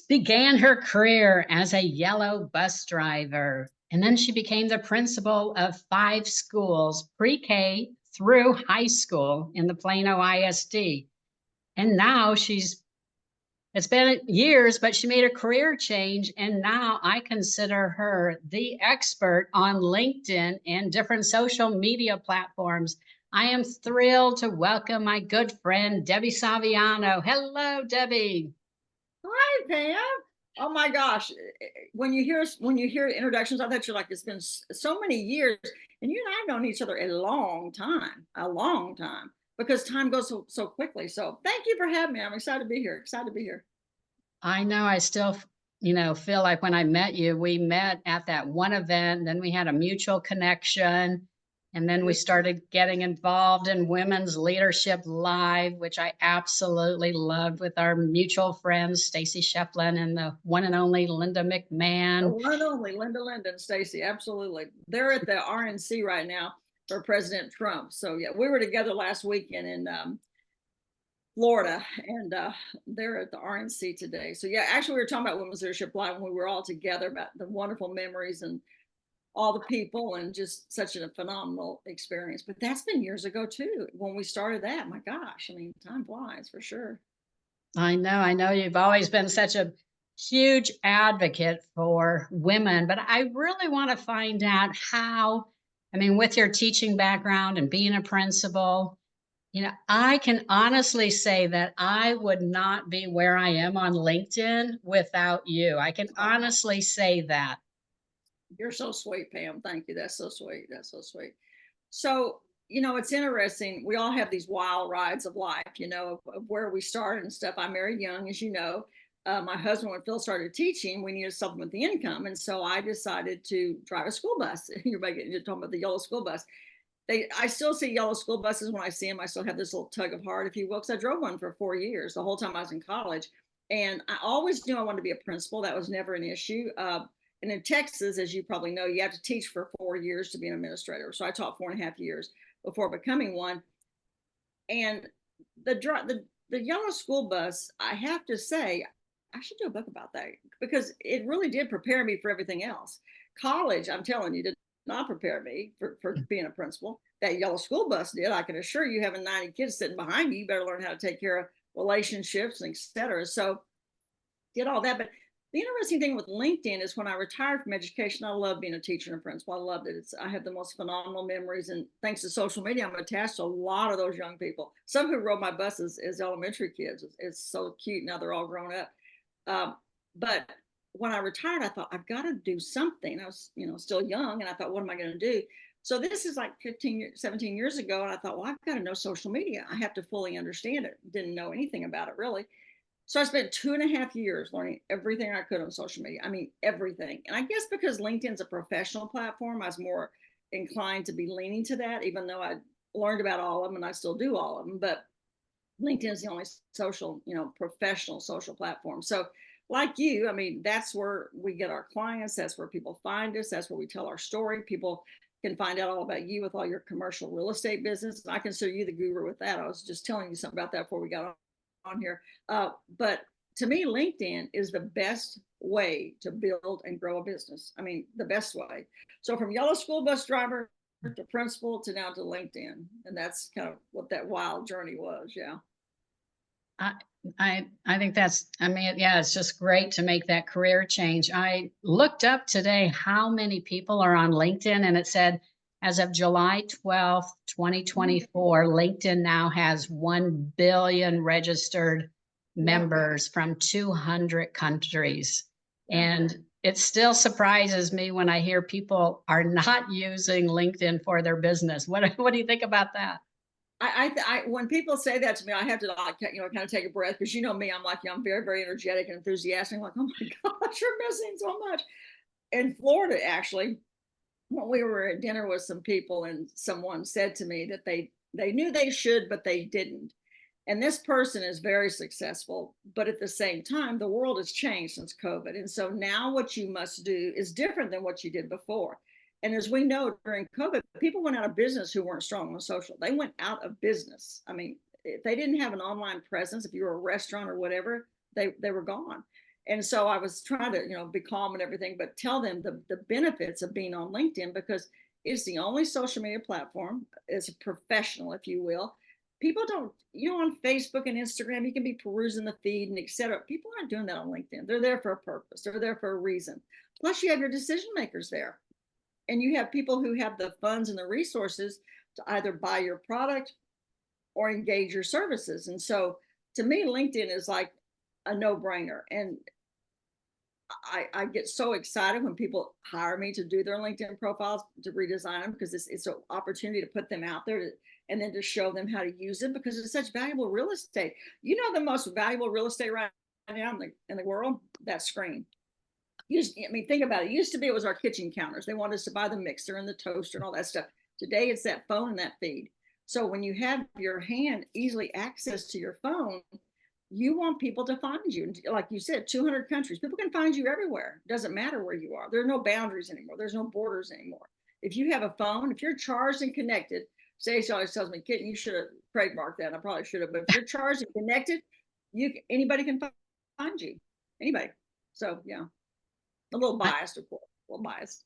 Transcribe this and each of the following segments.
Began her career as a yellow bus driver, and then she became the principal of 5 schools, pre-K through high school in the Plano ISD. And now it's been years, but she made a career change. And now I consider her the expert on LinkedIn and different social media platforms. I am thrilled to welcome my good friend, Debbie Saviano. Hello, Debbie. Hi, Pam. Oh my gosh. When you hear introductions, I thought you're like, it's been so many years, and you and I have known each other a long time, because time goes so quickly. So thank you for having me. I'm excited to be here. Excited to be here. I know I still, feel like when I met you, we met at that one event, then we had a mutual connection, and then we We started getting involved in Women's Leadership Live, which I absolutely loved with our mutual friends, Stacy Shefflin and the one and only Linda The McMahon. one and only Linda and Stacy. Absolutely. They're at the RNC right now for President Trump. So yeah, we were together last weekend in Florida, and they're at the RNC today. So yeah, actually, we were talking about Women's Leadership Live when we were all together, about the wonderful memories and all the people, and just such a phenomenal experience. But that's been years ago too, when we started that. My gosh, I mean, time flies for sure. I know you've always been such a huge advocate for women, but I really want to find out how, with your teaching background and being a principal, I can honestly say that I would not be where I am on LinkedIn without you. I can Oh, honestly say that. you're so sweet, Pam. Thank you. That's so sweet. That's so sweet. So, it's interesting. We all have these wild rides of life, of where we started and stuff. I married young, as you know. My husband, when Phil started teaching, we needed to supplement the income. And so I decided to drive a school bus. You're talking about the yellow school bus. I still see yellow school buses when I see them. I still have this little tug of heart, if you will, because I drove one for 4 years, the whole time I was in college. And I always knew I wanted to be a principal. That was never an issue. And in Texas, as you probably know, you have to teach for 4 years to be an administrator. So I taught 4.5 years before becoming one. And the yellow school bus, I have to say, I should do a book about that, because it really did prepare me for everything else. College, I'm telling you, did not prepare me for being a principal. That yellow school bus did. I can assure you, having 90 kids sitting behind you, you better learn how to take care of relationships and et cetera. So did all that. But the interesting thing with LinkedIn is, when I retired from education, I loved being a teacher and a principal. I loved it. I have the most phenomenal memories. And thanks to social media, I'm attached to a lot of those young people. Some who rode my buses as elementary kids. It's so cute. Now they're all grown up. But when I retired, I thought, I've got to do something. I was, still young. And I thought, what am I going to do? So this is like 15, 17 years ago. And I thought, well, I've got to know social media. I have to fully understand it. Didn't know anything about it, really. So I spent 2.5 years learning everything I could on social media. I mean, everything. And I guess because LinkedIn's a professional platform, I was more inclined to be leaning to that, even though I learned about all of them and I still do all of them. But LinkedIn is the only social, professional social platform. So, like you, I mean, that's where we get our clients. That's where people find us. That's where we tell our story. People can find out all about you with all your commercial real estate business. And I consider you the guru with that. I was just telling you something about that before we got on here. But to me, LinkedIn is the best way to build and grow a business. I mean, the best way. So from yellow school bus driver to principal to now to LinkedIn. And that's kind of what that wild journey was. Yeah. I, I think yeah, it's just great to make that career change. I looked up today how many people are on LinkedIn, and it said as of July 12th, 2024, LinkedIn now has 1 billion registered Yeah. members from 200 countries. Yeah. And it still surprises me when I hear people are not using LinkedIn for their business. What do you think about that? When people say that to me, I have to, like, kind of take a breath, because me, I'm like, I'm very, very energetic and enthusiastic. I'm like, oh my gosh, you're missing so much. In Florida, actually, when we were at dinner with some people, and someone said to me that they knew they should, but they didn't. And this person is very successful, but at the same time, the world has changed since COVID. And so now what you must do is different than what you did before. And as we know, during COVID, people went out of business who weren't strong on social. They went out of business. I mean, if they didn't have an online presence, if you were a restaurant or whatever, they were gone. And so I was trying to, be calm and everything, but tell them the benefits of being on LinkedIn, because it's the only social media platform, it's a professional, if you will. People don't, on Facebook and Instagram, you can be perusing the feed and et cetera. People aren't doing that on LinkedIn. They're there for a purpose. They're there for a reason. Plus you have your decision makers there, and you have people who have the funds and the resources to either buy your product or engage your services. And so to me, LinkedIn is like a no-brainer. And I get so excited when people hire me to do their LinkedIn profiles, to redesign them, because it's an opportunity to put them out there and then to show them how to use it, because it's such valuable real estate. The most valuable real estate right now in the world, that screen. I mean, think about it. It used to be, it was our kitchen counters. They wanted us to buy the mixer and the toaster and all that stuff. Today, it's that phone and that feed. So when you have your hand easily access to your phone, you want people to find you. Like you said, 200 countries, people can find you everywhere. It doesn't matter where you are. There are no boundaries anymore. There's no borders anymore. If you have a phone, if you're charged and connected, Stacey always tells me, Kitten, you should have trademarked that. I probably should have, but if you're charged and connected, anybody can find you. Anybody. So yeah, a little biased, of course, a little biased.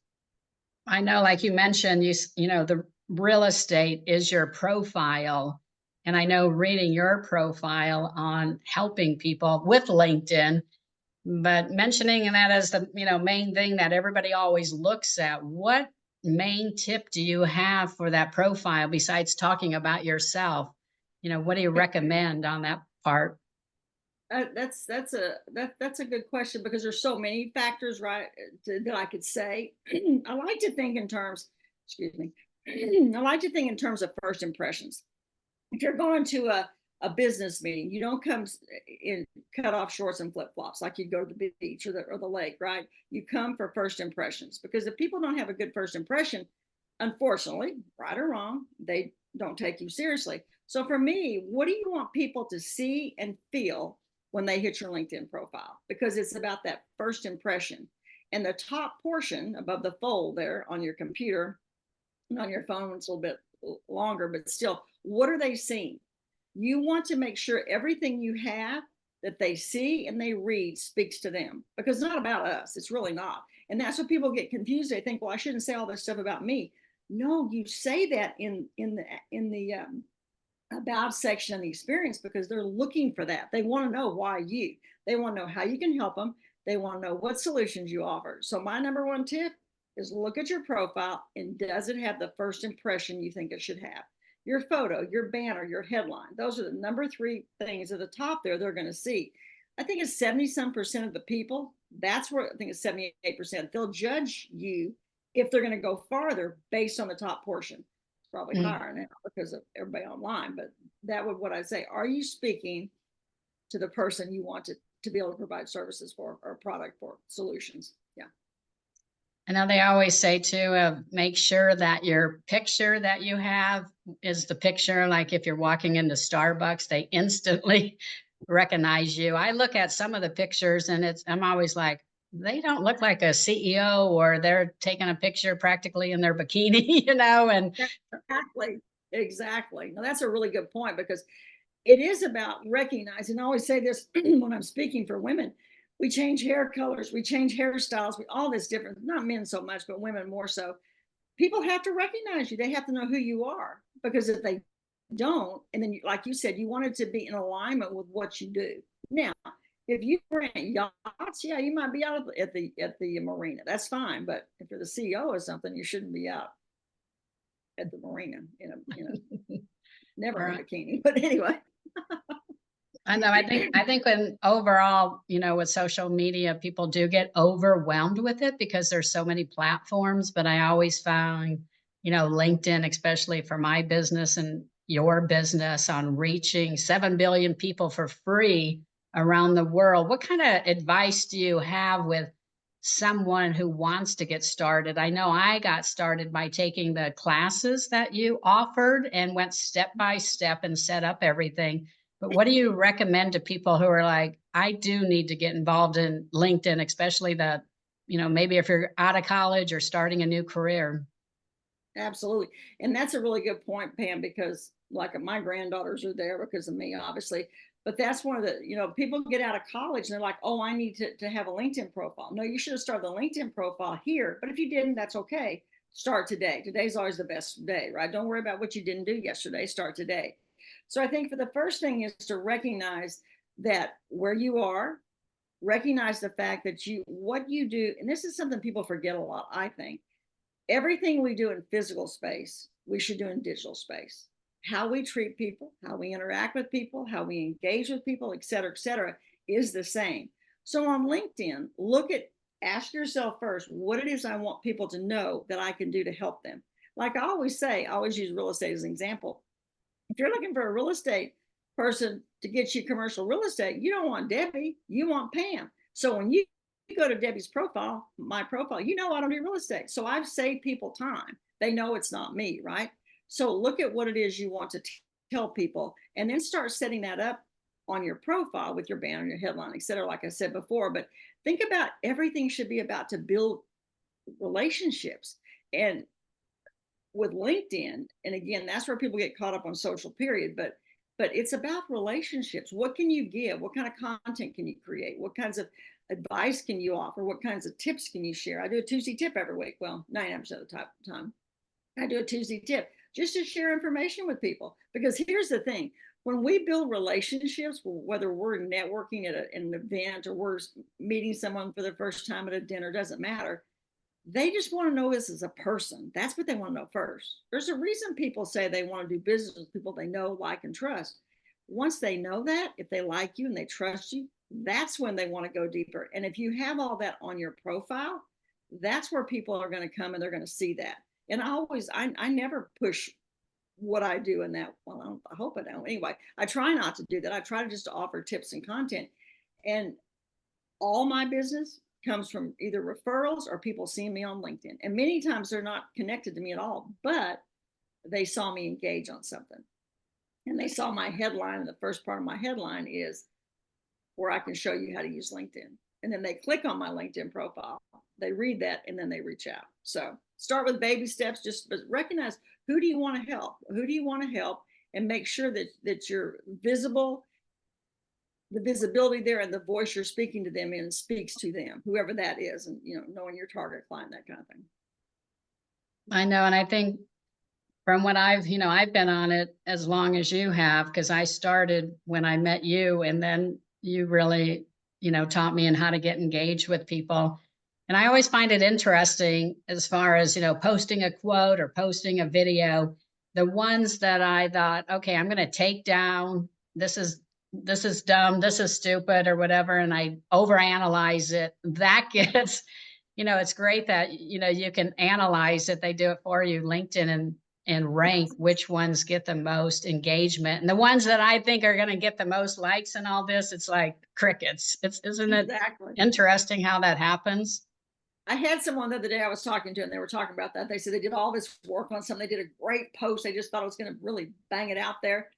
I know, like you mentioned, the real estate is your profile. And I know reading your profile on helping people with LinkedIn, but mentioning that as the, main thing that everybody always looks at, what main tip do you have for that profile besides talking about yourself? What do you recommend on that part? That's a good question, because there's so many factors, right, that I could say. I like to think in terms, excuse me, I like to think in terms of first impressions. If you're going to a business meeting, you don't come in cut off shorts and flip flops like you go to the beach or the lake, right? You come for first impressions, because if people don't have a good first impression, unfortunately, right or wrong, they don't take you seriously. So for me, what do you want people to see and feel when they hit your LinkedIn profile? Because it's about that first impression. And the top portion above the fold there on your computer and on your phone, it's a little bit longer, but still, what are they seeing? You want to make sure everything you have that they see and they read speaks to them, because it's not about us. It's really not. And that's what people get confused. They think, well, I shouldn't say all this stuff about me. No, you say that in the about section of the experience, because they're looking for that. They want to know why you. They want to know how you can help them. They want to know what solutions you offer. So my number one tip is look at your profile, and does it have the first impression you think it should have? Your photo, your banner, your headline. Those are the number three things at the top there they're going to see. I think it's 70% of the people. That's where I think it's 78%. They'll judge you if they're going to go farther based on the top portion. Probably higher now because of everybody online, but that would what I say. Are you speaking to the person you want to be able to provide services for, or product for, solutions? Yeah. I know they always say too, make sure that your picture that you have is the picture. Like if you're walking into Starbucks, they instantly recognize you. I look at some of the pictures and I'm always like, they don't look like a CEO, or they're taking a picture practically in their bikini, and Exactly. Now that's a really good point, because it is about recognizing. I always say this when I'm speaking for women. We change hair colors, we change hairstyles, all this different, not men so much, but women more so. People have to recognize you. They have to know who you are, because if they don't, and then like you said, you want it to be in alignment with what you do. Now, if you rent yachts, yeah, you might be out at the marina. That's fine. But if you're the CEO of something, you shouldn't be out at the marina in a never in a bikini. But anyway. I know. I think when overall, with social media, people do get overwhelmed with it because there's so many platforms. But I always found, LinkedIn, especially for my business and your business, on reaching 7 billion people for free around the world. What kind of advice do you have with someone who wants to get started? I know I got started by taking the classes that you offered and went step by step and set up everything. But what do you recommend to people who are like, I do need to get involved in LinkedIn, especially maybe if you're out of college or starting a new career? Absolutely. And that's a really good point, Pam, because like my granddaughters are there because of me, obviously. But that's one of the, people get out of college and they're like, oh, I need to have a LinkedIn profile. No, you should have started the LinkedIn profile here. But if you didn't, that's okay. Start today. Today's always the best day, right? Don't worry about what you didn't do yesterday. Start today. So I think for the first thing is to recognize that where you are, recognize the fact that what you do, and this is something people forget a lot, I think. Everything we do in physical space, we should do in digital space. How we treat people, how we interact with people, how we engage with people, et cetera, is the same. So on LinkedIn, ask yourself first what it is I want people to know that I can do to help them. Like I always say, I always use real estate as an example. If you're looking for a real estate person to get you commercial real estate, you don't want Debbie, you want Pam. So when you go to Debbie's profile, my profile, I don't do real estate. So I've saved people time. They know it's not me, right? So look at what it is you want to tell people and then start setting that up on your profile with your banner, your headline, et cetera, like I said before. But think about everything should be about to build relationships. And with LinkedIn, and again, that's where people get caught up on social period, but it's about relationships. What can you give? What kind of content can you create? What kinds of advice can you offer? What kinds of tips can you share? I do a Tuesday tip every week. Well, 99% of the time, I do a Tuesday tip just to share information with people. Because here's the thing, when we build relationships, whether we're networking at an event or we're meeting someone for the first time at a dinner, doesn't matter. They just want to know us as a person. That's what they want to know first. There's a reason people say they want to do business with people they know, like, and trust. Once they know that, if they like you and they trust you, that's when they want to go deeper. And if you have all that on your profile, that's where people are going to come and they're going to see that. And I never push what I do in that. Well, I hope I don't. Anyway, I try not to do that. I try to just offer tips and content. And all my business comes from either referrals or people seeing me on LinkedIn. And many times they're not connected to me at all, but they saw me engage on something. And they saw my headline. And the first part of my headline is where I can show you how to use LinkedIn. And then they click on my LinkedIn profile, they read that, and then they reach out. So start with baby steps, just recognize who do you want to help? Who do you want to help? And make sure that you're visible, the visibility there, and the voice you're speaking to them in speaks to them, whoever that is, and knowing your target client, that kind of thing. I know. And I think from what I've been on it as long as you have, because I started when I met you, and then you really, taught me in how to get engaged with people. And I always find it interesting as far as, posting a quote or posting a video, the ones that I thought, okay, I'm going to take down, this is dumb, this is stupid or whatever, and I overanalyze it. That gets, it's great that, you can analyze it. They do it for you, LinkedIn, and rank which ones get the most engagement. And the ones that I think are going to get the most likes and all this, it's like crickets. Isn't it Exactly. interesting how that happens? I had someone the other day I was talking to, and they were talking about that. They said they did all this work on something. They did a great post. They just thought it was going to really bang it out there.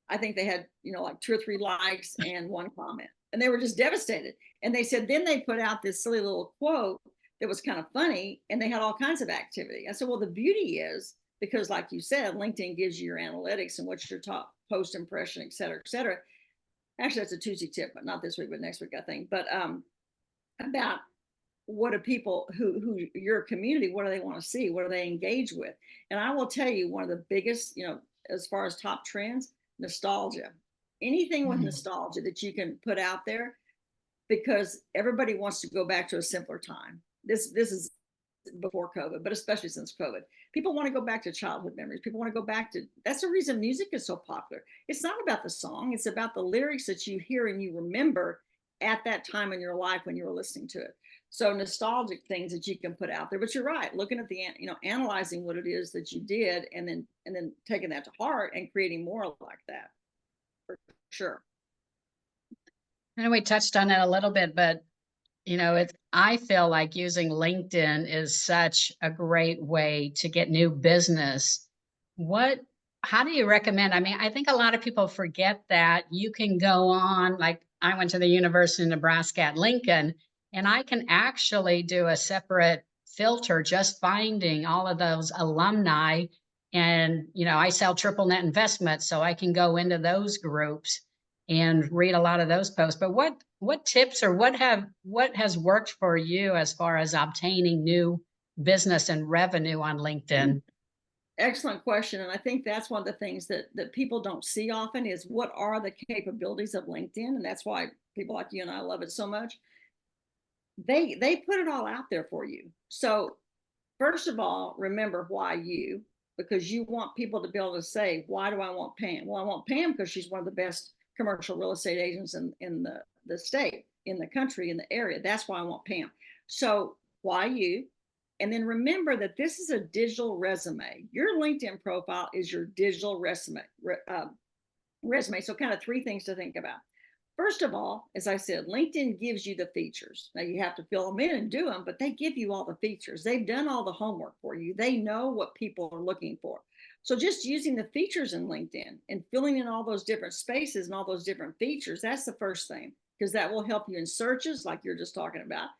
I think they had, like 2 or 3 likes and 1 comment, and they were just devastated. And they said, then they put out this silly little quote that was kind of funny, and they had all kinds of activity. I said, well, the beauty is, because like you said, LinkedIn gives you your analytics and what's your top post impression, et cetera, et cetera. Actually, that's a Tuesday tip, but not this week, but next week, I think. But about what do people who your community, what do they want to see? What do they engage with? And I will tell you, one of the biggest, as far as top trends, nostalgia. Anything with nostalgia that you can put out there, because everybody wants to go back to a simpler time. This is before COVID, but especially since COVID. People want to go back to childhood memories. People want to go back to, that's the reason music is so popular. It's not about the song, it's about the lyrics that you hear and you remember at that time in your life when you were listening to it. So nostalgic things that you can put out there. But you're right, looking at the, analyzing what it is that you did, and then taking that to heart and creating more like that, for sure. I know we touched on it a little bit, but I feel like using LinkedIn is such a great way to get new business. How do you recommend? I mean, I think a lot of people forget that you can go on, like I went to the University of Nebraska at Lincoln, and I can actually do a separate filter just finding all of those alumni. And, I sell triple net investments, so I can go into those groups and read a lot of those posts. But what tips or what has worked for you as far as obtaining new business and revenue on LinkedIn? Excellent question. And I think that's one of the things that people don't see often is what are the capabilities of LinkedIn. And that's why people like you and I love it so much. They put it all out there for you. So first of all, remember why you, because you want people to be able to say, why do I want Pam? Well, I want Pam because she's one of the best commercial real estate agents in the state, in the country, in the area. That's why I want Pam. So why you? And then remember that this is a digital resume. Your LinkedIn profile is your digital resume. So kind of three things to think about. First of all, as I said, LinkedIn gives you the features. Now you have to fill them in and do them, but they give you all the features. They've done all the homework for you. They know what people are looking for. So just using the features in LinkedIn and filling in all those different spaces and all those different features, that's the first thing, because that will help you in searches like you're just talking about.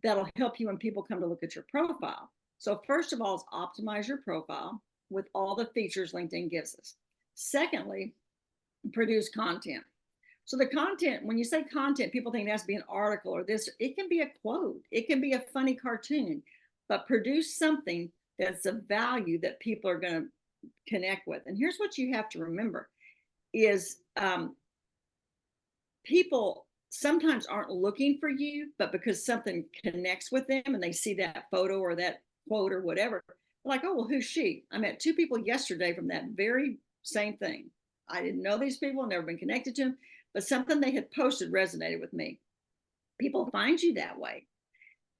That'll help you when people come to look at your profile. So first of all is optimize your profile with all the features LinkedIn gives us. Secondly, produce content. So the content, when you say content, people think it has to be an article or this. It can be a quote. It can be a funny cartoon, but produce something that's of value that people are going to connect with. And here's what you have to remember is people sometimes aren't looking for you, but because something connects with them and they see that photo or that quote or whatever, they're like, oh, well, who's she? I met two people yesterday from that very same thing. I didn't know these people, never been connected to them, but something they had posted resonated with me. People find you that way.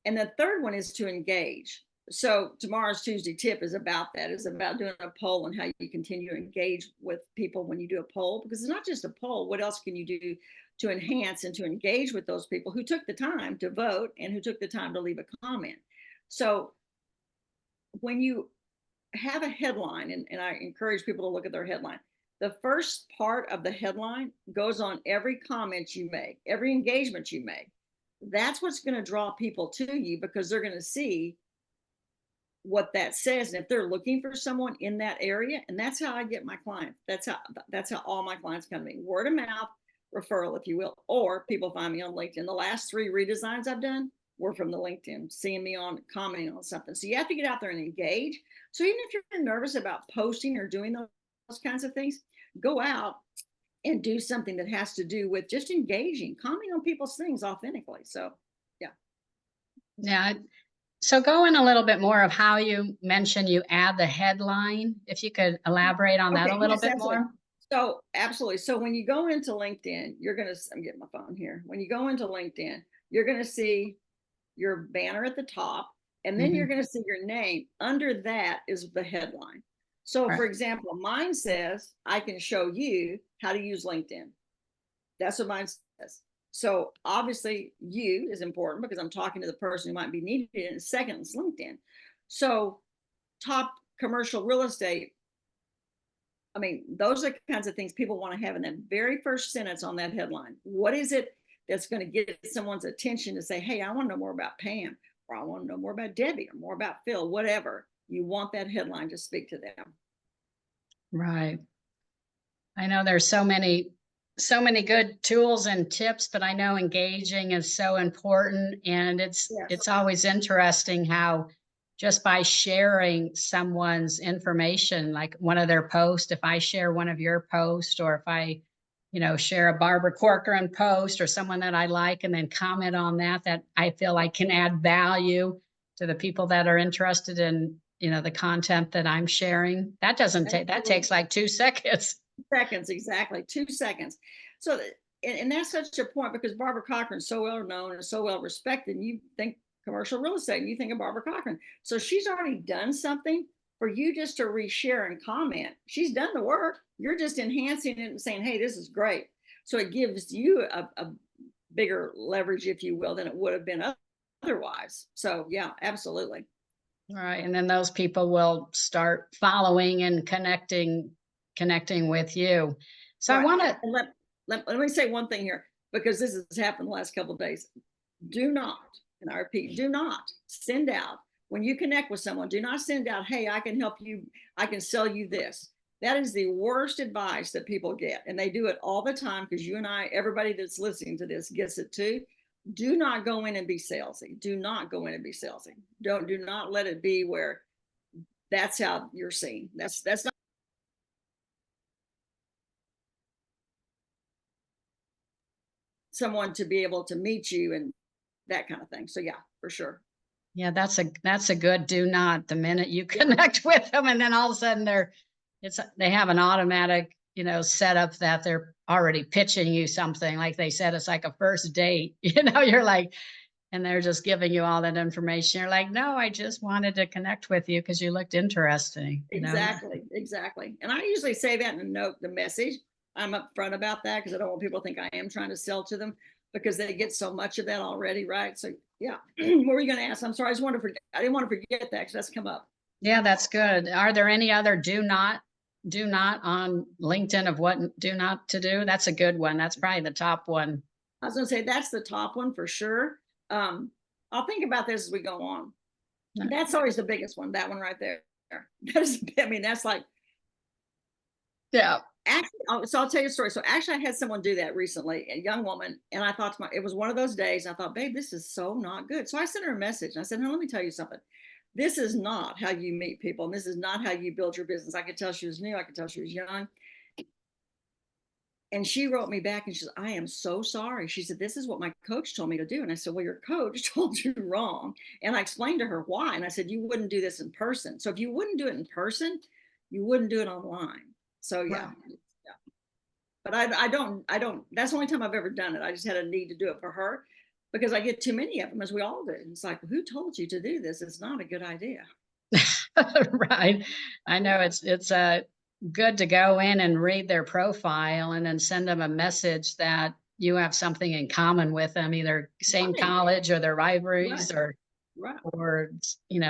And the third one is to engage. So tomorrow's Tuesday tip is about that. It's about doing a poll and how you continue to engage with people when you do a poll, because it's not just a poll. What else can you do to enhance and to engage with those people who took the time to vote and who took the time to leave a comment? So when you have a headline, and I encourage people to look at their headline, the first part of the headline goes on every comment you make, every engagement you make. That's what's going to draw people to you because they're going to see what that says. And if they're looking for someone in that area, and that's how I get my clients. That's how all my clients come to me. Word of mouth referral, if you will, or people find me on LinkedIn. The last 3 redesigns I've done were from the LinkedIn, seeing me on, commenting on something. So you have to get out there and engage. So even if you're nervous about posting or doing those kinds of things, go out and do something that has to do with just engaging, commenting on people's things authentically. So, yeah. Yeah. So go in a little bit more of how you mentioned you add the headline. If you could elaborate on that a Okay. little Yes, bit absolutely. more. So, absolutely. So, when you go into LinkedIn, I'm getting my phone here. When you go into LinkedIn, you're going to see your banner at the top, and then you're Mhm. going to see your name. Under that is the headline. So, Right. for example, mine says, I can show you how to use LinkedIn. That's what mine says. So obviously you is important because I'm talking to the person who might be needed in a second, it's LinkedIn. So top commercial real estate. I mean, those are the kinds of things people want to have in that very first sentence on that headline. What is it that's going to get someone's attention to say, hey, I want to know more about Pam, or I want to know more about Debbie, or more about Phil, whatever. You want that headline to speak to them. Right. I know there's so many good tools and tips, but I know engaging is so important, and it's Yes. it's always interesting how just by sharing someone's information, like one of their posts, if I share one of your posts, or if I, share a Barbara Corcoran post or someone that I like and then comment on that, that I feel I can add value to the people that are interested in, the content that I'm sharing. That takes like 2 seconds. Seconds, exactly 2 seconds. So and that's such a point because Barbara Cochran's so well known and so well respected, and you think commercial real estate and you think of Barbara Cochran, so she's already done something. For you just to reshare and comment, she's done the work. You're just enhancing it and saying, hey, this is great. So it gives you a bigger leverage, if you will, than it would have been otherwise. So yeah, absolutely. Right. And then those people will start following and connecting with you. So I Right. want to, And let me say one thing here, because this has happened the last couple of days. Do not, and I repeat, do not send out, when you connect with someone, do not send out, hey, I can help you, I can sell you this. That is the worst advice that people get. And they do it all the time because you and I, everybody that's listening to this gets it too. Do not go in and be salesy. Do not go in and be salesy. Do not let it be where that's how you're seen. That's not someone to be able to meet you and that kind of thing. So yeah, for sure. Yeah, that's a good do not. The minute you Yeah, connect with them, and then all of a sudden they have an automatic, setup that they're already pitching you something. Like they said, it's like a first date. You're like, and they're just giving you all that information. You're like, no, I just wanted to connect with you because you looked interesting. exactly, exactly. And I usually say that in a note, the message. I'm upfront about that because I don't want people to think I am trying to sell to them because they get so much of that already, right? So yeah, what were you going to ask? I'm sorry, I didn't want to forget that because that's come up. Yeah, that's good. Are there any other do not on LinkedIn of what do not to do? That's a good one. That's probably the top one. I was going to say that's the top one for sure. I'll think about this as we go on. That's always the biggest one. That one right there. That's, I mean, that's like Yeah. actually. So I'll tell you a story. So actually, I had someone do that recently, a young woman, and I thought it was one of those days. I thought, babe, this is so not good. So I sent her a message. And I said, no, let me tell you something. This is not how you meet people, and this is not how you build your business. I could tell she was new. I could tell she was young. And she wrote me back and she said, I am so sorry. She said, this is what my coach told me to do. And I said, well, your coach told you wrong. And I explained to her why. And I said, you wouldn't do this in person. So if you wouldn't do it in person, you wouldn't do it online. So yeah. Right. Yeah. But I don't, that's the only time I've ever done it. I just had a need to do it for her because I get too many of them, as we all do. It's like, who told you to do this? It's not a good idea. Right. I know it's good to go in and read their profile and then send them a message that you have something in common with them, either same Right. college or their Right. rivalries Right. or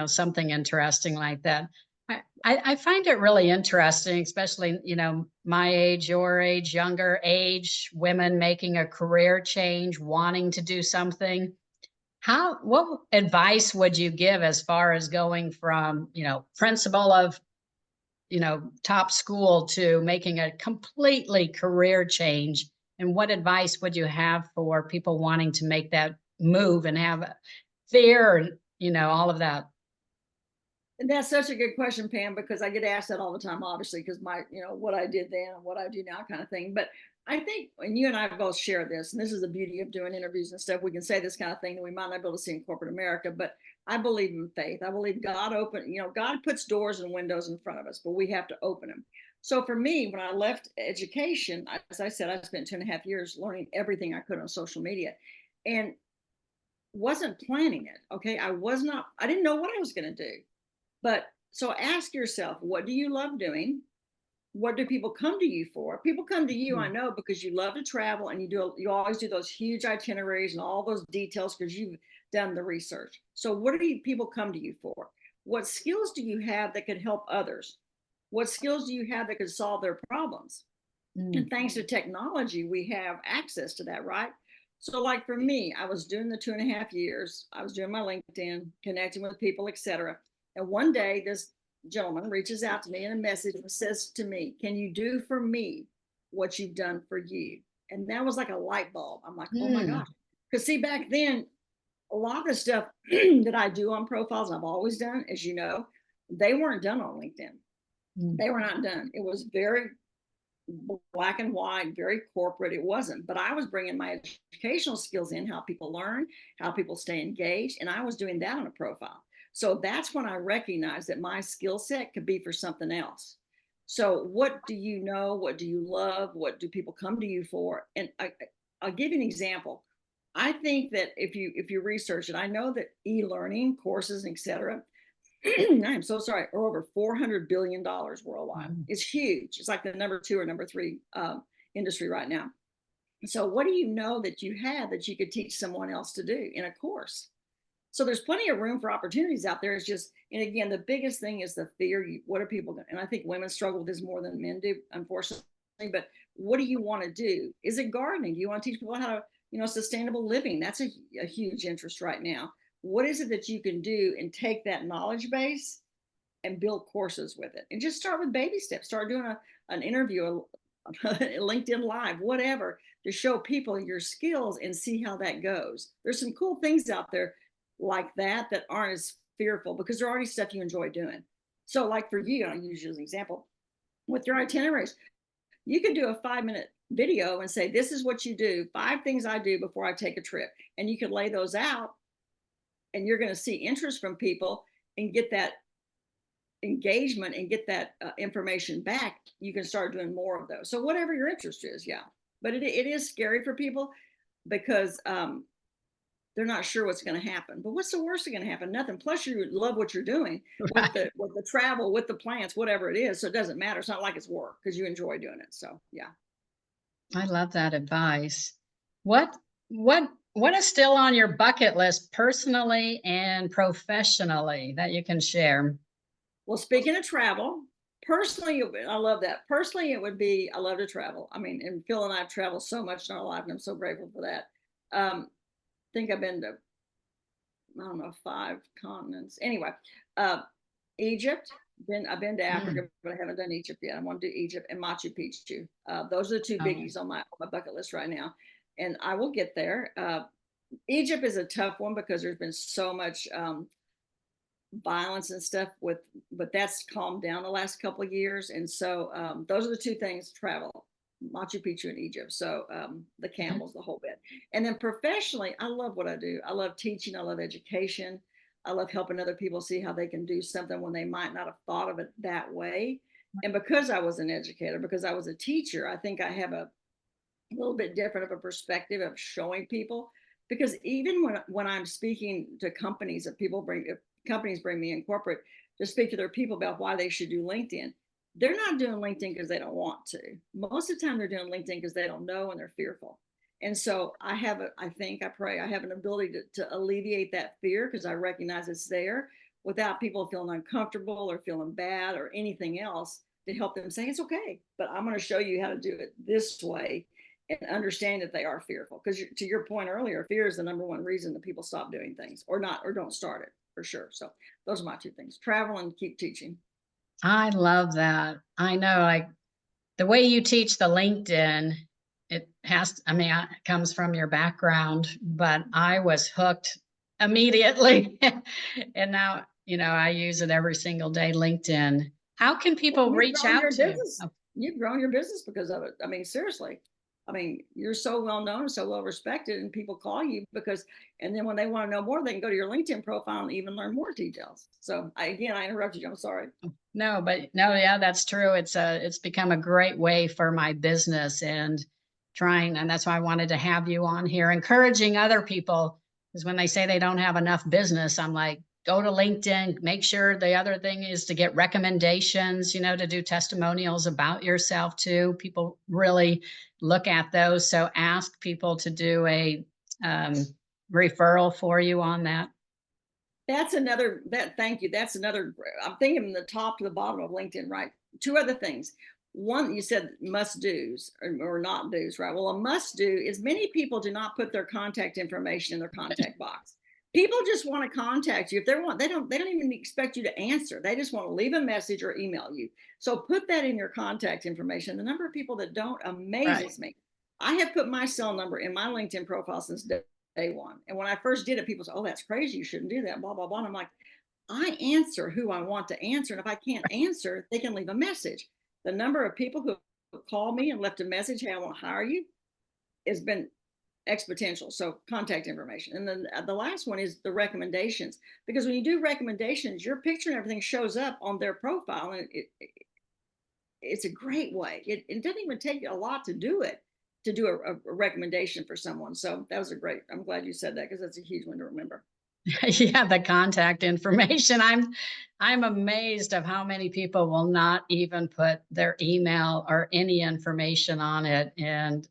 something interesting like that. I find it really interesting, especially, my age, your age, younger age, women making a career change, wanting to do something. What advice would you give as far as going from, principal of, top school to making a completely career change? And what advice would you have for people wanting to make that move and have fear and, all of that? And that's such a good question, Pam, because I get asked that all the time, obviously, because what I did then and what I do now kind of thing. But I think, and you and I both share this, and this is the beauty of doing interviews and stuff, we can say this kind of thing that we might not be able to see in corporate America, but I believe in faith. I believe God puts doors and windows in front of us, but we have to open them. So for me, when I left education, as I said, I spent 2.5 years learning everything I could on social media and wasn't planning it. Okay. I didn't know what I was going to do. But so ask yourself, what do you love doing? What do people come to you for? People come to you, I Mhm. know, because you love to travel and you always do those huge itineraries and all those details because you've done the research. So what do people come to you for? What skills do you have that could help others? What skills do you have that could solve their problems? Mm. And thanks to technology, we have access to that, right? So, like for me, I was doing the 2.5 years, I was doing my LinkedIn, connecting with people, etc. And one day, this gentleman reaches out to me in a message and says to me, can you do for me what you've done for you? And that was like a light bulb. I'm like, oh my Mm. gosh. Because, see, back then, a lot of the stuff that I do on profiles, I've always done, as you know, they weren't done on LinkedIn. Mm. They were not done. It was very black and white, very corporate. It wasn't, but I was bringing my educational skills in, how people learn, how people stay engaged, and I was doing that on a profile. So that's when I recognized that my skill set could be for something else. So what do you know? What do you love? What do people come to you for? And I'll give you an example. I think that if you research it, I know that e-learning courses, etc. I am so sorry, are over $400 billion worldwide. Wow. It's huge. It's like the number 2 or number 3 industry right now. So, what do you know that you have that you could teach someone else to do in a course? So, there's plenty of room for opportunities out there. It's just, and again, the biggest thing is the fear. What are people going? And I think women struggle with this more than men do, unfortunately. But what do you want to do? Is it gardening? Do you want to teach people how to, sustainable living? That's a huge interest right now. What is it that you can do and take that knowledge base and build courses with it. And just start with baby steps. Start doing an interview, a LinkedIn Live, whatever, to show people your skills and see how that goes. There's some cool things out there like that that aren't as fearful because they're already stuff you enjoy doing. So, like for you, I'll use you as an example with your itineraries. You could do a 5-minute video and say, this is what you do, 5 things I do before I take a trip. And you could lay those out, and you're going to see interest from people and get that engagement and get that information back. You can start doing more of those. So, whatever your interest is, yeah. But it is scary for people because they're not sure what's going to happen. But what's the worst going to happen? Nothing. Plus, you love what you're doing with Right. the travel, with the plants, whatever it is. So it doesn't matter. It's not like it's work because you enjoy doing it. So yeah. I love that advice. What what is still on your bucket list personally and professionally that you can share? Well, speaking of travel, personally, I love that. Personally, it would be I love to travel. I mean, and Phil and I have traveled so much in our life, and I'm so grateful for that. I think I've been to I don't know 5 continents. Anyway, uh, Egypt. I've been to Africa, Mm. but I haven't done Egypt yet. I want to do Egypt and Machu Picchu. Those are the 2 Oh, biggies on my bucket list right now, and I will get there. Egypt is a tough one because there's been so much violence and stuff but that's calmed down the last couple of years. And so those are the 2 things: travel, Machu Picchu and Egypt. So the mhm. camels, the whole bit. And then professionally, I love what I do. I love teaching. I love education. I love helping other people see how they can do something when they might not have thought of it that way. And because I was an educator, because I was a teacher, I think I have a little bit different of a perspective of showing people. Because even when I'm speaking to companies, if companies bring me in corporate to speak to their people about why they should do LinkedIn, they're not doing LinkedIn because they don't want to. Most of the time they're doing LinkedIn because they don't know and they're fearful. And so I pray I have an ability to alleviate that fear because I recognize it's there without people feeling uncomfortable or feeling bad or anything else, to help them say it's okay, but I'm going to show you how to do it this way, and understand that they are fearful. Because to your point earlier, fear is the number one reason that people stop doing things or not or don't start it, for sure. So those are my 2 things: travel and keep teaching. I love that. I know, like the way you teach the LinkedIn, it has, I mean, it comes from your background, but I was hooked immediately. And now, I use it every single day, LinkedIn. How can Well, people you've reach grown out your to you? business. Oh, You've grown your business because of it. I mean, seriously. I mean, you're so well known and so well respected, and people call you because, and then when they want to know more, they can go to your LinkedIn profile and even learn more details. So, I interrupted you. I'm sorry. no, but no, yeah, that's true. It's become a great way for my business and and that's why I wanted to have you on here, encouraging other people. Because when they say they don't have enough business, I'm like, go to LinkedIn, make sure. The other thing is to get recommendations, to do testimonials about yourself too. People really look at those. So ask people to do a um, referral for you on that. That's another that thank you. That's another I'm thinking the top to the bottom of LinkedIn, right? 2 other things. One, you said must do's or not do's, right? Well, a must do is many people do not put their contact information in their contact box. People just want to contact you. If they don't even expect you to answer. They just want to leave a message or email you. So put that in your contact information. The number of people that don't Right. amazes me. I have put my cell number in my LinkedIn profile since day one. And when I first did it, people said, "Oh, that's crazy. You shouldn't do that." Blah blah blah. And I'm like, I answer who I want to answer, and if I can't answer, they can leave a message. The number of people who call me and left a message, "Hey, I want to hire you," has been exponential. So contact information. And then the last one is the recommendations, because when you do recommendations, your picture and everything shows up on their profile, and it's a great way. It doesn't even take a lot to do it, to do a recommendation for someone. So that was a great. I'm glad you said that because that's a huge one to remember. Yeah, the contact information. I'm amazed of how many people will not even put their email or any information on it. And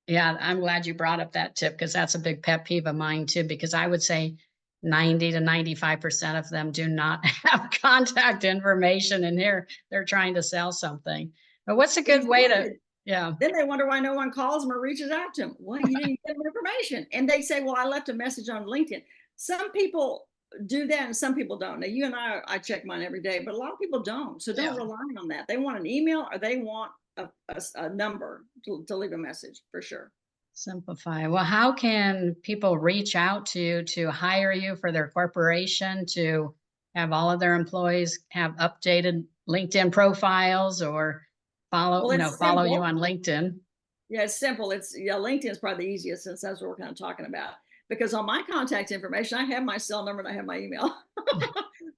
yeah, I'm glad you brought up that tip because that's a big pet peeve of mine too, because I would say 90 to 95% of them do not have contact information, and they're trying to sell something. But what's a good way to, Exactly. yeah. Then they wonder why no one calls them or reaches out to them. Well, you didn't give them information. And they say, "Well, I left a message on LinkedIn." Some people do that, and some people don't. Now, you and I check mine every day, but a lot of people don't. So don't Yeah. rely on that. They want an email or they want a number to leave a message for sure. Simplify. Well, how can people reach out to hire you for their corporation to have all of their employees have updated LinkedIn profiles or Well, it's follow you simple. on LinkedIn? Yeah, it's simple. Yeah, LinkedIn is probably the easiest since that's what we're kind of talking about. Because on my contact information, I have my cell number and I have my email.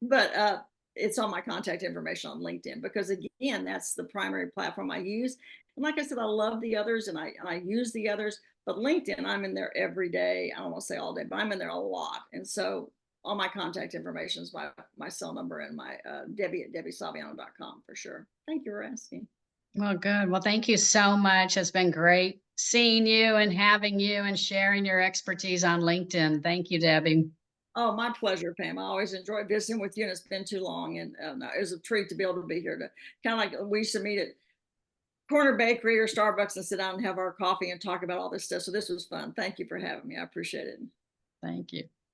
But it's on my contact information on LinkedIn because again, that's the primary platform I use. And like I said, I love the others and I use the others, but LinkedIn, I'm in there every day. I don't want to say all day, but I'm in there a lot. And so all my contact information is my cell number and my Debbie at debbiesaviano.com for sure. Thank you for asking. Well, good. Well, thank you so much. It's been great seeing you and having you and sharing your expertise on LinkedIn. Thank you, Debbie. Oh, my pleasure, Pam. I always enjoy visiting with you, and it's been too long. And no, it was a treat to be able to be here. To kind of like we used to meet at Corner Bakery or Starbucks and sit down and have our coffee and talk about all this stuff. So this was fun. Thank you for having me. I appreciate it. Thank you.